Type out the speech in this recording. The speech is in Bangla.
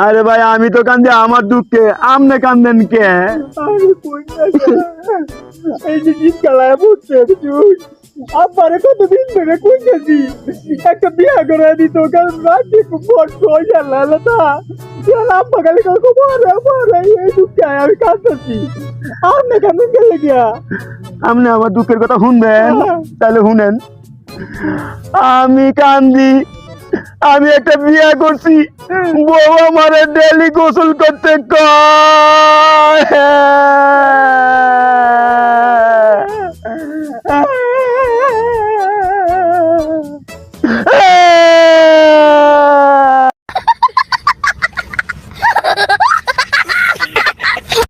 আরে ভাই আমি তো কান্দে আমার দুঃখে, আমনে কান্দেন কে? এই যে শীতকালায় পড়ছে আব্বারে কতদিন ধরে কইতেছি একটা বিয়া করে দিত, কারণ রাতে খুব বড় হয়ে গেল তা আব্বা খালি এই দুঃখে আমি কাঁদতেছি। আপনি কেমন গেলে গিয়া আমনে আমার দুঃখের কথা শুনবেন? তাহলে শুনেন। আমি কান্দি, আমি একটা বিয়া করছি, বউ আমারে ডেলি গোসল করতে কয়।